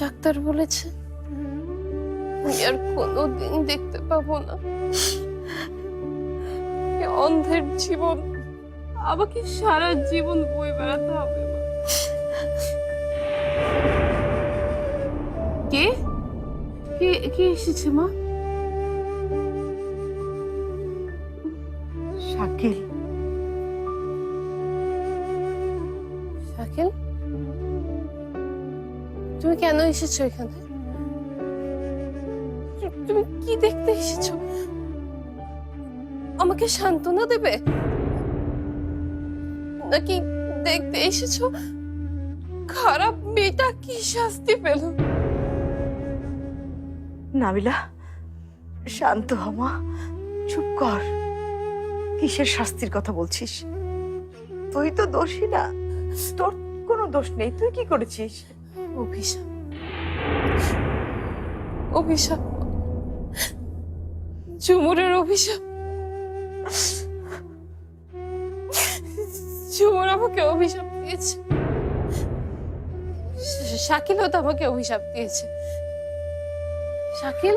Doctor বলেছে আমি আর কোনোদিন দেখতে পাবো না। অন্ধের জীবন আমাকে সারা জীবন বয়ে বেড়াতে হবে। কে কে কে এসেছে মা? শাকিল। শাকিল, তুমি কেন এসেছো এখানে? তুমি কি দেখতে এসেছো? আমাকে সান্ত্বনা দেবে নাকি দেখতে এসেছো খারাপ মেয়েটা কি শাস্তি পেল? নাবিলা, শান্ত হ মা, চুপ কর। কিসের শাস্তির কথা বলছিস? তুই তো দোষী না, তোর কোনো দোষ নেই। তুই কি করেছিস? অভিশাপ, অভিশাপ, ঝুমুরের অভিশাপ। ঝুমুর আমাকে অভিশাপ দিয়েছে, শাকিলও তো আমাকে অভিশাপ দিয়েছে। শাকিল,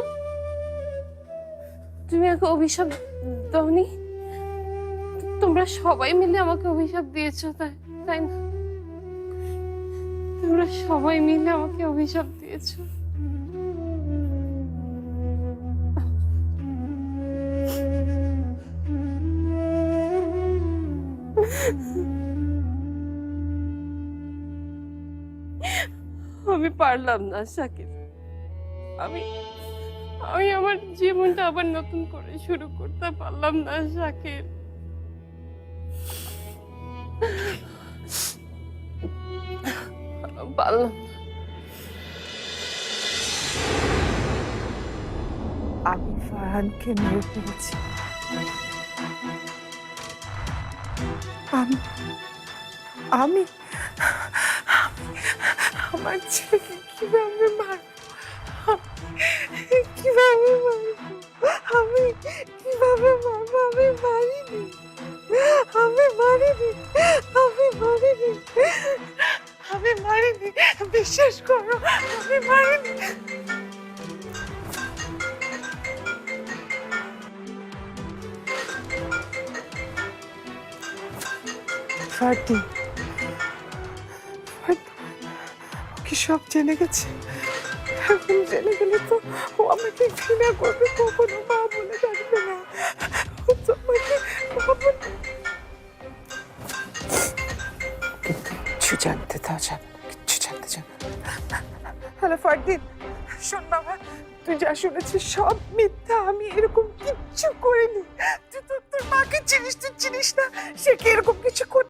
তুমি আমাকে অভিশাপ দাওনি? তোমরা সবাই মিলে আমাকে অভিশাপ দিয়েছো, তাই না? তোমরা সবাই মিলে আমাকে অভিশাপ দিয়েছো। আমি পারলাম না শাকিল। আমি আমার জীবনটা আবার নতুন করে শুরু করতে পারলাম না শাকিল। পারলাম না। আমি ফারহানকে মেরে ফেলেছি। আমি আমার ছেলেকে কিভাবে মারবো? কিভাবে মারবো? আমি কিভাবে মারবো? আমি মারিনি, আমি মারিনি, আমি মারিনি, আমি মারিনি। বিশ্বাস করো, আমি মারিনি। ফাটি, ওকে সব জেনে গেছে। এখন জেনে গেলে তো ও আমাকে ঘৃণা করবে, কখনো মা বলে ডাকবে না। ও তোমাকে মা বলে কিচ্ছু জানতে দাও, যাবে না, কিচ্ছু জানতে যাবে। হ্যালো ফারদিন, শোন বাবা, তুই যা শুনেছিস সব মিথ্যা। আমি এরকম কিচ্ছু করিনি। তুই তো তোর মাকে চিনিস, তুই চিনিস না সে কি এরকম